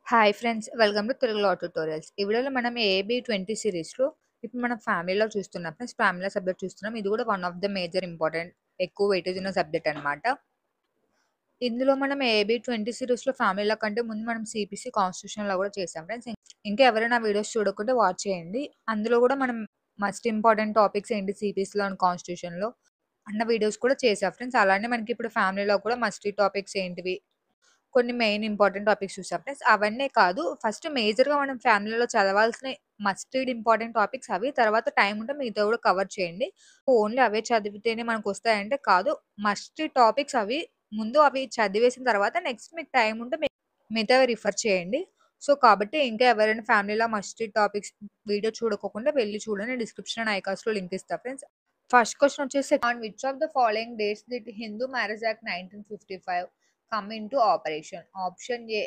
Hi friends, welcome to Telugu law tutorials. ఈ వీడియోలో మనం ఏబీ 20 సిరీస్లో ఇప్పుడు మనం ఫ్యామిలీలో చూస్తున్నాం ఫ్రెండ్స్. ఫ్యామిలీలో సబ్జెక్ట్ చూస్తున్నాం. ఇది కూడా one of the major important ఎక్కువ వెయిటేజ్ ఉన్న సబ్జెక్ట్ అనమాట. ఇందులో మనం ఏబీ 20 సిరీస్లో ఫ్యామిలీలో కంటే ముందు మనం సిపిసి కాన్స్టిట్యూషన్లో కూడా చేసాం ఫ్రెండ్స్. ఇంకా ఎవరైనా వీడియోస్ చూడకుంటే వాచ్ చేయండి. అందులో కూడా మనం మస్ట్ ఇంపార్టెంట్ టాపిక్స్ ఏంటి సిపిసిలో అండ్ కాన్స్టిట్యూషన్లో అన్న వీడియోస్ కూడా చేసాం ఫ్రెండ్స్. అలానే మనకి ఇప్పుడు ఫ్యామిలీలో కూడా మస్ట్ టాపిక్స్ ఏంటివి, కొన్ని మెయిన్ ఇంపార్టెంట్ టాపిక్స్ చూసాం ఫ్రెండ్స్. అవన్నీ కాదు, ఫస్ట్ మేజర్‌గా మనం ఫ్యామిలీలో చదవాల్సిన మస్ట్ రీడ్ ఇంపార్టెంట్ టాపిక్స్ అవి. తర్వాత టైం ఉంటే మిగతావి కూడా కవర్ చేయండి. ఓన్లీ అవే చదివితేనే మనకొస్తాయంటే కాదు. మస్ట్ రీడ్ టాపిక్స్ అవి. ముందు అవి చదివేసిన తర్వాత నెక్స్ట్ మీకు టైం ఉంటే మిగతావి రిఫర్ చేయండి. సో, కాబట్టి ఇంకా ఎవరైనా ఫ్యామిలీలో మస్ట్ రీడ్ టాపిక్స్ వీడియో చూడకోకుండా వెళ్లి చూడండి. డిస్క్రిప్షన్ అండ్ ఐకార్డ్స్‌లో లింక్ ఇస్తా ఫ్రెండ్స్. ఫస్ట్ క్వెషన్ వచ్చేసి, on which of the following dates the Hindu marriage act 1955 come into operation? Option A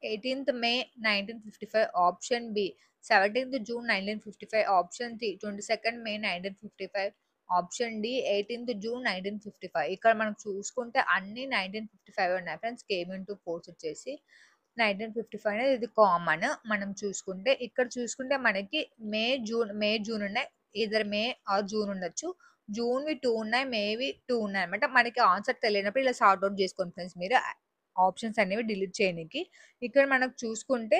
18th May 1955, option B 17th June 1955, option C 22nd May 1955, option D 18th June 1955. ఇక్కడ మనం చూసుకుంటే అన్ని 1955 ఉన్నాయి friends. Came into force వచ్చేసి 1955 అనేది ఇది common. మనం చూసుకుంటే ఇక్కడ చూసుకుంటే మనకి మే జూన్ ఉన్నాయి. ఇద్దరు మే ఆర్ జూన్ ఉండొచ్చు. జూన్‌వి 2 ఉన్నాయి. మేవి 2 ఉన్నాయన్నమాట. మనకి ఆన్సర్ తెలియనప్పుడు ఇలా సార్ట్ ఔట్ చేసుకోండి ఫ్రెండ్స్ మీరు. ఆప్షన్స్ అనేవి డిలీట్ చేయనీకి. ఇక్కడ మనకు చూసుకుంటే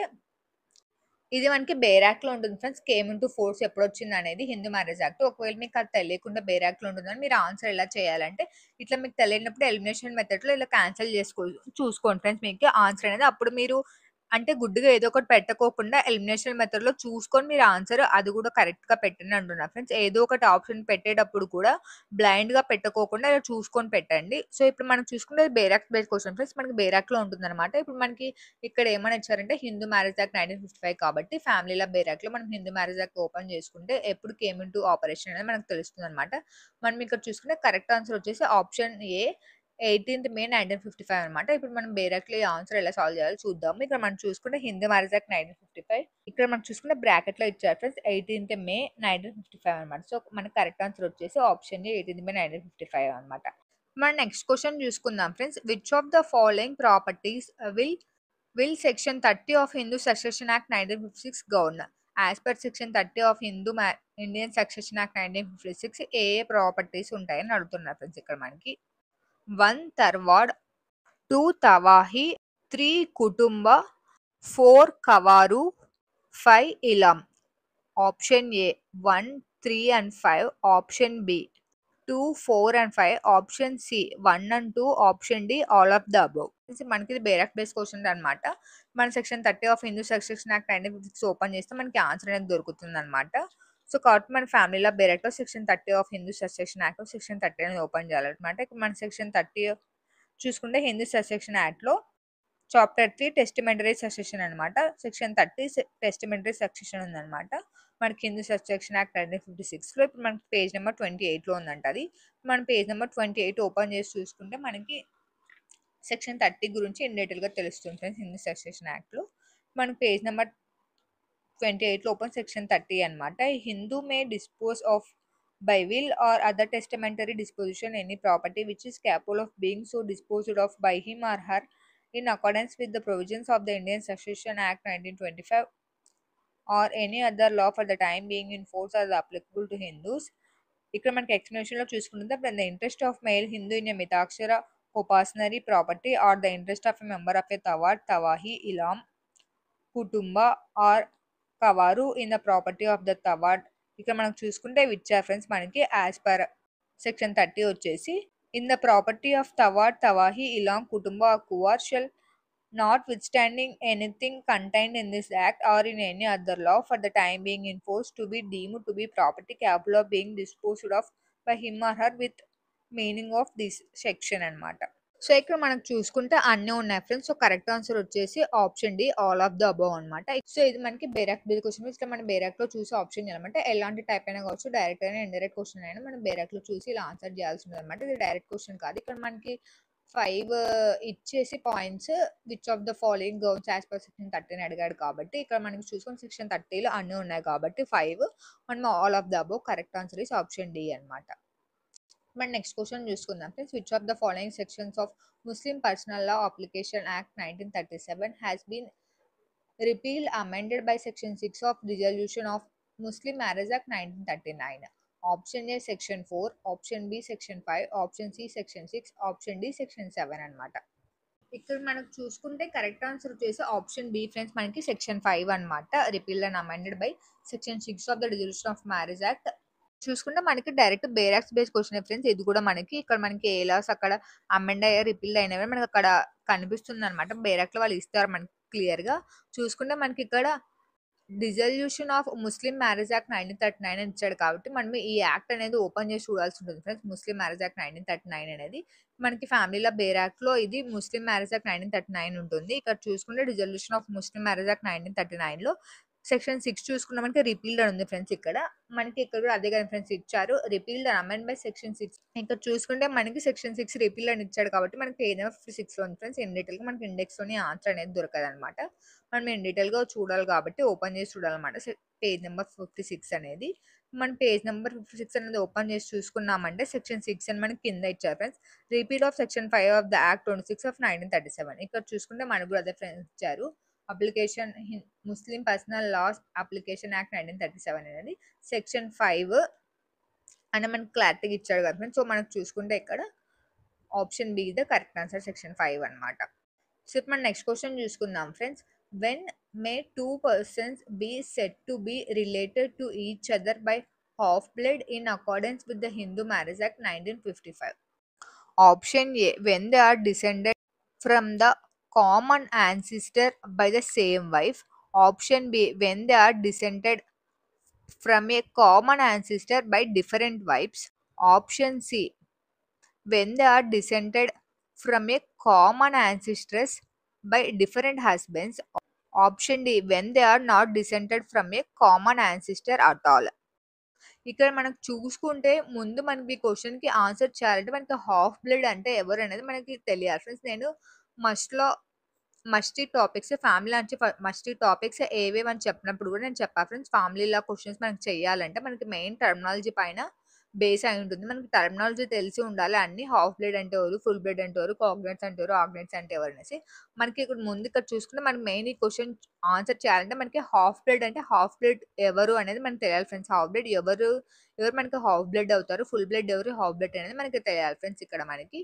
ఇది మనకి బేర్ యాక్ట్‌లో ఉంటుంది ఫ్రెండ్స్. కేమ్ ఇంటూ ఫోర్స్ ఎప్పుడొచ్చిందనేది హిందూ మ్యారేజ్ యాక్ట్. ఒకవేళ మీకు అది తెలియకుండా బేర్ యాక్ట్‌లో ఉంటుందని మీరు ఆన్సర్ ఎలా చేయాలంటే, ఇట్లా మీకు తెలియనప్పుడు ఎలిమినేషన్ మెథడ్‌లో ఇలా క్యాన్సిల్ చూసుకోండి ఫ్రెండ్స్. మీకు ఆన్సర్ అనేది అప్పుడు మీరు అంటే గుడ్డిగా ఏదో ఒకటి పెట్టకోకుండా ఎలిమినేషన్ మెథడ్‌లో చూసుకొని మీరు ఆన్సర్ అది కూడా కరెక్ట్‌గా పెట్టండి అంటున్నా ఫ్రెండ్స్. ఏదో ఒకటి ఆప్షన్ పెట్టేటప్పుడు కూడా బ్లైండ్‌గా పెట్టుకోకుండా ఇలా చూసుకొని పెట్టండి. సో, ఇప్పుడు మనం చూసుకుంటే bare act based question friends. మనకి బేర్ యాక్ట్‌లో ఉంటుందన్నమాట. ఇప్పుడు మనకి ఇక్కడ ఏమని ఇచ్చారంటే హిందూ మ్యారేజ్ యాక్ట్ 1955 కాబట్టి ఫ్యామిలీల బేర్ యాక్ట్‌లో మనం హిందూ మ్యారేజ్ యాక్ట్ ఓపెన్ చేసుకుంటే ఎప్పుడు కేమ్ ఇంటూ ఆపరేషన్ అనేది మనకు తెలుస్తుందన్నమాట. మనం ఇక్కడ చూసుకుంటే కరెక్ట్ ఆన్సర్ వచ్చేసి ఆప్షన్ ఏ 18th May 1955 అనమాట. ఇప్పుడు మనం బేర్ యాక్ట్‌లో ఈ ఆన్సర్ ఎలా సాల్వ్ చేయాలో చూద్దాము. ఇక్కడ మనం చూసుకుంటే హిందూ మ్యారేజ్ యాక్ట్ 1955 ఇక్కడ మనం చూసుకుంటే బ్రాకెట్‌లో ఇచ్చారు ఫ్రెండ్స్. 18th May 1955 అనమాట. సో, మనకి కరెక్ట్ ఆన్సర్ వచ్చేసి ఆప్షన్ ఏ 18th May 1955 అనమాట. మన నెక్స్ట్ క్వెషన్ చూసుకుందాం friends. Which of the following properties will Section 30 of Hindu Succession Act 1956 govern? As per Section 30 of Indian Succession Act 1956 A properties ఉంటాయని అడుగుతున్నారు friends ఇక్కడ మనకి. 1 తర్వాడ్, 2 తవాహి, 3 kutumba, 4 kavaru, 5 illom. Option A 1, 3 and 5, option B 2, 4 and 5, option C 1 and 2, option D all of the above. మనకి ఇది bare act base question అనమాట. మన section 30 of Hindu succession act 1956 open చేస్తే మనకి ఆన్సర్ అనేది దొరుకుతుంది అనమాట. సో, కాబట్టి మన ఫ్యామిలీలో bare act section 30 of Hindu succession act section 30 అనేది ఓపెన్ చేయాలన్నమాట. ఇప్పుడు మన సెక్షన్ 30 చూసుకుంటే హిందూ సక్సెషన్ యాక్ట్లో చాప్టర్ 3 టెస్టిమెంటరీ సక్సెషన్ అనమాట. సెక్షన్ 30 టెస్టిమెంటరీ సక్సెషన్ ఉందన్నమాట. మనకి హిందూ సక్సెషన్ యాక్ట్ 1956లో ఇప్పుడు మనకి పేజ్ నెంబర్ 28లో ఉందంట అది. మనం పేజ్ నెంబర్ 28 ఓపెన్ చేసి చూసుకుంటే మనకి సెక్షన్ 30 గురించి ఇన్ డీటెయిల్‌గా తెలుస్తుంది ఫ్రెండ్స్ హిందూ సక్సెషన్ యాక్ట్‌లో. మనకి పేజ్ నెంబర్ 28లో ఓపెన్ సెక్షన్ 30 అనమాట. Hindu may dispose of by will or other testamentary disposition any property which is capable of being so disposed of by him or her in accordance with the provisions of the Indian Succession Act 1925 or any other law for the time being in force or applicable to Hindus. ఇక్కడ మనకి explanation లో చూసుకుంటే the interest of male Hindu in a Mitakshara ఉపాసనరీ property or the interest of a member of a తవాడ్, tavazhi, illom, kutumba are కవారు in the property of the తవాడ్. ఇక్కడ మనం చూసుకుంటే ఇచ్చారు friends మనకి as per section 30 వచ్చేసి ఇన్ ద ప్రాపర్టీ ఆఫ్ తవాడ్, tavazhi, illom, kutumba or kavaru shall notwithstanding anything contained in this act or in any other law for the time being in force to be deemed to be property capable of being disposed of by him or her with meaning of this section అనమాట. So, ఇక్కడ మనకు చూసుకుంటే అన్నీ ఉన్నాయి friends. So, correct answer వచ్చేసి option D all of the above అనమాట. So, ఇది మనకి బేరాక్ బేస్ క్వశ్చన్. ఇట్లా మనం బేరాక్లో చూసి ఆప్షన్ చేయాలంటే ఎలాంటి టైప్ అయినా కావచ్చు, డైరెక్ట్ అయినా ఇండైరెక్ట్ క్వశ్చన్ అయినా మనం బేరాక్లో చూసి ఇలా ఆన్సర్ చేయాల్సి ఉంటుంది అనమాట. ఇది డైరెక్ట్ క్వశ్చన్ కాదు. ఇక్కడ మనకి 5 ఇచ్చేసి points which of the following governs as per section 30 అడిగాడు కాబట్టి ఇక్కడ మనకి చూసుకొని సెక్షన్ 30లో అన్నీ ఉన్నాయి కాబట్టి 5 మనం all of the above correct answer is option D అనమాట. మన నెక్స్ట్ క్వశ్చన్ చూసుకుందాం friends. Which of the following sections of Muslim personal law application act 1937 has been repealed, amended by Section 6 of Resolution of Muslim Marriage Act 1939. Option A Section 4, Option B Section 5, Option C Section 6, Option D Section 7 అన్నమాట. ఇక్కడ మనకు చూసుకుంటే correct answer వచ్చేసి option B friends, మనకి section 5 అన్నమాట. Repealed and amended by section 6 of the resolution of marriage act. చూసుకుంటే మనకి direct bare acts base question friends. ఇది కూడా మనకి ఇక్కడ మనకి ఏ లాస్ అక్కడ అమెండ్ అయ్యా రిపీల్డ్ అయినవి మనకి అక్కడ కనిపిస్తుంది అనమాట. బేర్ యాక్ట్ లో వాళ్ళు ఇస్తారు మనకి క్లియర్ గా. చూసుకుంటే మనకి ఇక్కడ dissolution of Muslim marriage act 1939 అని ఇచ్చాడు కాబట్టి మనం ఈ యాక్ట్ అనేది ఓపెన్ చేసి చూడాల్సి ఉంటుంది ఫ్రెండ్స్. ముస్లిం మ్యారేజ్ యాక్ట్ 1939 అనేది మనకి ఫ్యామిలీలో బేర్ యాక్ట్ లో ఇది ముస్లిం మ్యారేజ్ యాక్ట్ 1939 ఉంటుంది. ఇక్కడ చూసుకుంటే dissolution of Muslim marriage act 1939 లో సెక్షన్ 6 చూసుకున్న మనకి రిపీల్డ్ అని ఉంది ఫ్రెండ్స్. ఇక్కడ మనకి ఇక్కడ కూడా అదే కదా ఫ్రెండ్స్ ఇచ్చారు, repealed and amend by section 6. ఇక్కడ చూసుకుంటే మనకి సెక్షన్ 6 రిపీల్డ్ అని ఇచ్చాడు కాబట్టి మనకి పేజ్ నెంబర్ 56 లో ఉంది ఫ్రెండ్స్. ఇన్ డీటెయిల్ గా మనకి ఇండెక్స్ లోని ఆన్సర్ అనేది దొరకదు అనమాట. మనం ఇన్ డీటెయిల్ గా చూడాలి కాబట్టి ఓపెన్ చేసి చూడాలన్నమాట. పేజ్ నెంబర్ 56 అనేది మన పేజ్ నెంబర్ 56 అనేది ఓపెన్ చేసి చూసుకున్నామంటే సెక్షన్ 6 అని మనకి కింద ఇచ్చారు friends. Repeal of section 5 of the act 26 of 1937. ఇక్కడ చూసుకుంటే మనకు కూడా అదే ఫ్రెండ్స్ ఇచ్చారు. అప్లికేషన్ ముస్లిం పర్సనల్ లాస్ అప్లికేషన్ యాక్ట్ 1937 అనేది సెక్షన్ 5 అని మనకి క్లారిటీగా ఇచ్చాడు కదా ఫ్రెండ్స్. సో మనకు చూసుకుంటే ఇక్కడ option be the correct answer section 5 అనమాట. సో ఇప్పుడు మనం నెక్స్ట్ క్వశ్చన్ చూసుకుందాం friends. When May 2 persons be said to be related to each other by half blood in accordance with the Hindu Marriage Act 1955? Option A, when they are descended from the common ancestor by the same wife. Option B, when they are descended from a common ancestor by different wives. Option C, when they are descended from a common ancestors by different husbands. Option D, when they are not descended from a common ancestor at all. ఇక్కడ మనకు చూసుకుంటే ముందు మనకి ఈ question కి answer చేయాలంటే మనకి half blood అంటే ఎవరు అనేది మనకి తెలియాలి ఫ్రెండ్స్. నేను మస్టీ టాపిక్స్ ఫ్యామిలీ నుంచి మస్టీ టాపిక్స్ ఏవేవి అని చెప్పినప్పుడు కూడా నేను చెప్పా ఫ్రెండ్స్. ఫ్యామిలీ లా క్వశ్చన్స్ మనకి చేయాలంటే మనకి మెయిన్ టర్మినాలజీ పైన బేస్ అయి ఉంటుంది. మనకి టర్మినాలజీ తెలిసి ఉండాలి. అన్ని హాఫ్ బ్లడ్ అంటే ఎవరు, ఫుల్ బ్లడ్ అంటే ఎవరు, కాగ్నెట్స్ అంటే ఎవరు, ఆగ్నెట్స్ అంటే ఎవరు అనేసి మనకి ఇక్కడ ముందు ఇక్కడ చూసుకుంటే మనకి మెయిన్ ఈ క్వశ్చన్ ఆన్సర్ చేయాలంటే మనకి హాఫ్ బ్లడ్ అంటే హాఫ్ బ్లడ్ ఎవరు అనేది మనకి తెలియాలి ఫ్రెండ్స్. హాఫ్ బ్లడ్ ఎవరు మనకి హాఫ్ బ్లడ్ అవుతారు, ఫుల్ బ్లడ్ ఎవరు, హాఫ్ బ్లడ్ అనేది మనకి తెలియాలి ఫ్రెండ్స్. ఇక్కడ మనకి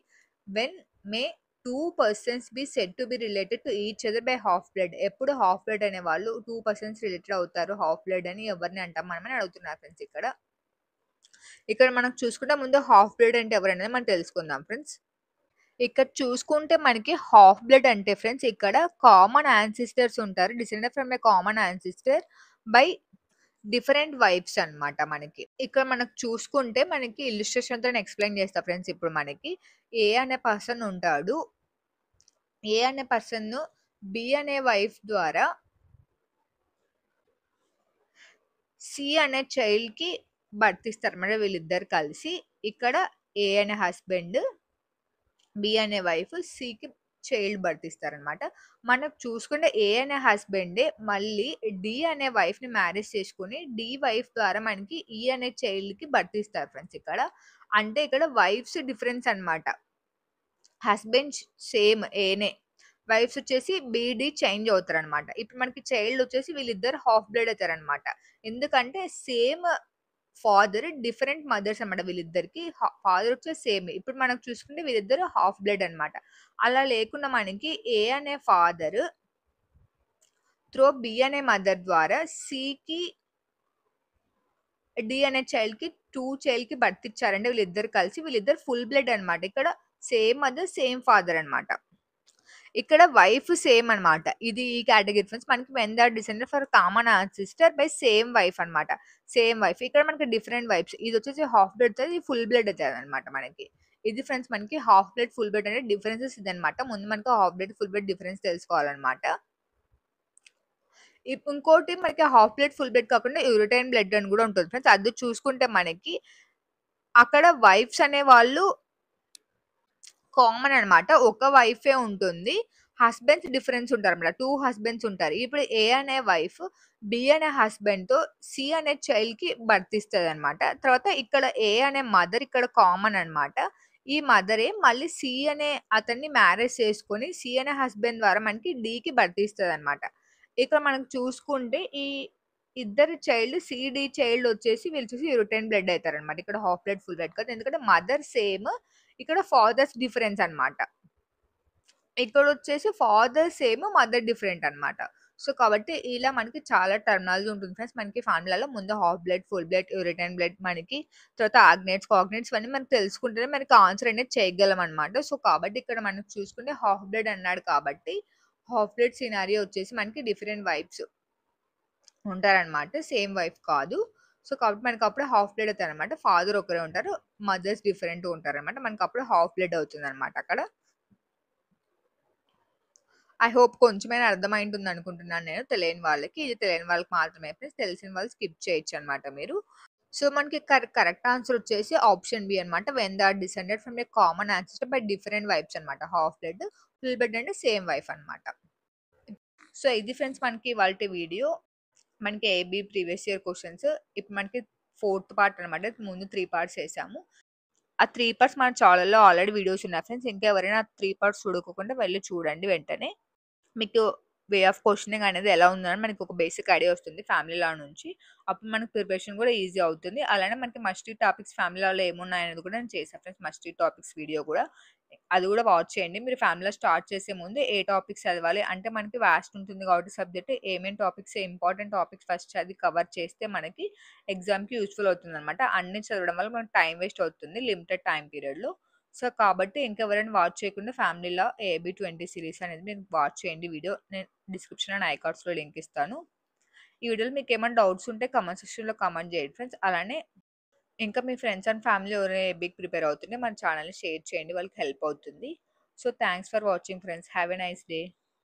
when May 2 persons be said to be related to each other by half blood. ఎప్పుడు హాఫ్ బ్లడ్ అనే వాళ్ళు 2 persons రిలేటెడ్ అవుతారు హాఫ్ బ్లడ్ అని ఎవరిని అంటాం మనం అని అడుగుతున్నారు ఫ్రెండ్స్. ఇక్కడ మనం చూసుకుంటే ముందు హాఫ్ బ్లడ్ అంటే ఎవరు అనేది మనం తెలుసుకుందాం ఫ్రెండ్స్. ఇక్కడ చూసుకుంటే మనకి హాఫ్ బ్లడ్ అంటే ఫ్రెండ్స్ ఇక్కడ కామన్ యాన్సిస్టర్స్ ఉంటారు, descended from a common ancestor by different wives అన్నమాట. మనకి ఇక్కడ మనకు చూసుకుంటే మనకి ఇల్లుస్ట్రేషన్ తో ఎక్స్ప్లెయిన్ చేస్తా ఫ్రెండ్స్. ఇప్పుడు మనకి ఏ అనే పర్సన్ ఉంటాడు, ఏ అనే పర్సన్ బి అనే వైఫ్ ద్వారా సి అనే చైల్డ్ కి బర్త్ ఇస్తారు అన్నమాట. వీళ్ళిద్దరు కలిసి ఇక్కడ ఏ అనే హస్బెండ్, బి అనే వైఫ్ సికి చైల్డ్ బర్త్ ఇస్తారనమాట. మనకు చూసుకుంటే ఏ అనే హస్బెండే మళ్ళీ డి అనే వైఫ్ ని మ్యారేజ్ చేసుకుని డి వైఫ్ ద్వారా మనకి ఈ అనే చైల్డ్ కి బర్త్ ఇస్తారు ఫ్రెండ్స్. ఇక్కడ అంటే ఇక్కడ వైఫ్స్ డిఫరెన్స్ అన్నమాట. హస్బెండ్ సేమ్ ఏనే, వైఫ్స్ వచ్చేసి బీడి చేంజ్ అవుతారు అనమాట. ఇప్పుడు మనకి చైల్డ్ వచ్చేసి వీళ్ళిద్దరు హాఫ్ బ్లడ్ అవుతారు అనమాట. ఎందుకంటే సేమ్ ఫాదర్ డిఫరెంట్ మదర్స్ అన్నమాట. వీళ్ళిద్దరికి ఫాదర్ వచ్చేసి సేమ్. ఇప్పుడు మనకు చూసుకుంటే వీళ్ళిద్దరు హాఫ్ బ్లడ్ అన్నమాట. అలా లేకుండా మనకి ఏ అనే ఫాదర్ త్రో బి అనే మదర్ ద్వారా సికి డి అనే చైల్డ్ కి 2 చైల్డ్ కి బర్త్ ఇచ్చారంటే వీళ్ళిద్దరు కలిసి వీళ్ళిద్దరు ఫుల్ బ్లడ్ అన్నమాట. ఇక్కడ సేమ్ మదర్ సేమ్ ఫాదర్ అన్నమాట. ఇక్కడ వైఫ్ సేమ్ అన్నమాట. ఇది ఈ కేటగిరీ ఫ్రెండ్స్. మనకి when they are descended for common sister by same wife అన్నమాట. Same wife. ఇక్కడ మనకి డిఫరెంట్ వైఫ్స్. ఇది వచ్చేసి హాఫ్ బ్లడ్ అవుతుంది, ఫుల్ బ్లడ్ అవుతుంది అనమాట మనకి. ఇది ఫ్రెండ్స్ మనకి హాఫ్ బ్లడ్ ఫుల్ బ్లడ్ అంటే డిఫరెన్సెస్ ఇది అనమాట. ముందు మనకి half blood full blood difference తెలుసుకోవాలన్నమాట. ఇంకోటి మనకి హాఫ్ బ్లడ్ ఫుల్ బ్లడ్ కాకుండా యూరిటైన్ బ్లడ్ అని కూడా ఉంటుంది ఫ్రెండ్స్. అది చూసుకుంటే మనకి అక్కడ వైఫ్స్ అనే వాళ్ళు కామన్ అన్నమాట. ఒక వైఫే ఉంటుంది. హస్బెండ్స్ డిఫరెన్స్ ఉంటారు అన్నమాట. 2 హస్బెండ్స్ ఉంటారు. ఇప్పుడు ఏ అనే వైఫ్ బి అనే హస్బెండ్ తో సి అనే చైల్డ్ కి బర్త్ ఇస్తుంది అనమాట. తర్వాత ఇక్కడ ఏ అనే మదర్ ఇక్కడ కామన్ అన్నమాట. ఈ మదరే మళ్ళీ సి అనే అతన్ని మ్యారేజ్ చేసుకొని సి అనే హస్బెండ్ ద్వారా మనకి డి కి బర్త్ ఇస్తుంది అనమాట. ఇక్కడ మనకు చూసుకుంటే ఈ ఇద్దరి చైల్డ్ సీడీ చైల్డ్ వచ్చేసి వీళ్ళు చూసి రిటర్న్ బ్లడ్ అవుతారనమాట. ఇక్కడ హాఫ్ బ్లడ్, ఫుల్ బ్లడ్ కాదు. ఎందుకంటే మదర్ సేమ్, ఇక్కడ ఫాదర్స్ డిఫరెన్స్ అన్నమాట. ఇక్కడొచ్చేసి ఫాదర్ సేమ్, మదర్ డిఫరెంట్ అన్నమాట. సో, కాబట్టి ఇలా మనకి చాలా టర్మినాలజీ ఉంటుంది ఫ్రెండ్స్. మనకి ఫార్ములాలో ముందు half blood, full blood, return blood మనకి తర్వాత ఆగ్నేట్స్, కాగ్నేట్స్ ఇవన్నీ మనకు తెలుసుకుంటేనే మనకి ఆన్సర్ అనేది చేయగలం అన్నమాట. సో, కాబట్టి ఇక్కడ మనం చూసుకుంటే హాఫ్ బ్లడ్ అన్నాడు కాబట్టి హాఫ్ బ్లడ్ సినారియో వచ్చేసి మనకి డిఫరెంట్ వైఫ్స్ ఉంటారనమాట. సేమ్ వైఫ్ కాదు. సో, కాబట్టి మనకప్పుడు హాఫ్ బ్లడ్ అవుతారనమాట. ఫాదర్ ఒకరే ఉంటారు. మదర్స్ డిఫరెంట్ ఉంటారనమాట. మనకప్పుడు హాఫ్ బ్లడ్ అవుతుందనమాట అక్కడ. ఐ హోప్ కొంచెమైనా అర్థమైంటుంది అనుకుంటున్నాను నేను తెలియని వాళ్ళకి. ఇది తెలియని వాళ్ళకి మాత్రమే ఫ్రెండ్స్. తెలిసిన వాళ్ళు స్కిప్ చేయొచ్చనమాట మీరు. సో, మనకి కరెక్ట్ ఆన్సర్ వచ్చేసి ఆప్షన్ బి అనమాట. When they are descended from a common ancestor by different wives అనమాట. హాఫ్ బ్లడ్, ఫుల్ బ్లడ్ అంటే సేమ్ వైఫ్ అనమాట. సో, ఇది ఫ్రెండ్స్ మనకి ఇవాల్టి వీడియో. మనకి ఏబీ ప్రీవియస్ ఇయర్ క్వెషన్స్. ఇప్పుడు మనకి ఫోర్త్ పార్ట్ అనమాట. ముందు 3 పార్ట్స్ చేసాము. ఆ 3 పార్ట్స్ మన ఛానెల్‌లో ఆల్రెడీ వీడియోస్ ఉన్నాయి ఫ్రెండ్స్. ఇంకా ఎవరైనా ఆ 3 పార్ట్స్ చూడకోకుండా వెళ్లి చూడండి వెంటనే. మీకు వే ఆఫ్ క్వెషనింగ్ అనేది ఎలా ఉందని మనకి ఒక బేసిక్ ఐడియా వస్తుంది ఫ్యామిలీ లా నుంచి. అప్పుడు మనకి ప్రిపరేషన్ కూడా ఈజీ అవుతుంది. అలానే మనకి మస్ట్ రీడ్ టాపిక్స్ ఫ్యామిలీ లాలో ఏమున్నాయనేది కూడా నేను చేశాను friends. Must read topics video కూడా. అది కూడా వాచ్ చేయండి. మీరు ఫ్యామిలీలో స్టార్ట్ చేసే ముందు ఏ టాపిక్స్ చదవాలి అంటే మనకి వాస్ట్ ఉంటుంది కాబట్టి సబ్జెక్ట్ ఏమేం టాపిక్స్ ఇంపార్టెంట్ టాపిక్స్ ఫస్ట్ చదివి కవర్ చేస్తే మనకి ఎగ్జామ్‌కి యూజ్‌ఫుల్ అవుతుందన్నమాట. అన్ని చదవడం వల్ల మనకు టైం వేస్ట్ అవుతుంది లిమిటెడ్ టైమ్ పీరియడ్‌లో. సో, కాబట్టి ఇంకెవరైనా వాచ్ చేయకుండా ఫ్యామిలీలో ఏబీ 20 సిరీస్ అనేది మీరు వాచ్ చేయండి వీడియో. నేను డిస్క్రిప్షన్ అండ్ ఐ కార్డ్స్‌లో లింక్ ఇస్తాను. ఈ వీడియోలో మీకేమైనా డౌట్స్ ఉంటే కామెంట్ సెక్షన్‌లో కామెంట్ చేయండి ఫ్రెండ్స్. అలానే ఇంకా మీ ఫ్రెండ్స్ అండ్ ఫ్యామిలీ ఎవరైనా ఏబీకి ప్రిపేర్ అవుతుంటే మన ఛానెల్‌ని షేర్ చేయండి. వాళ్ళకి హెల్ప్ అవుతుంది. So, thanks for watching friends. Have a nice day.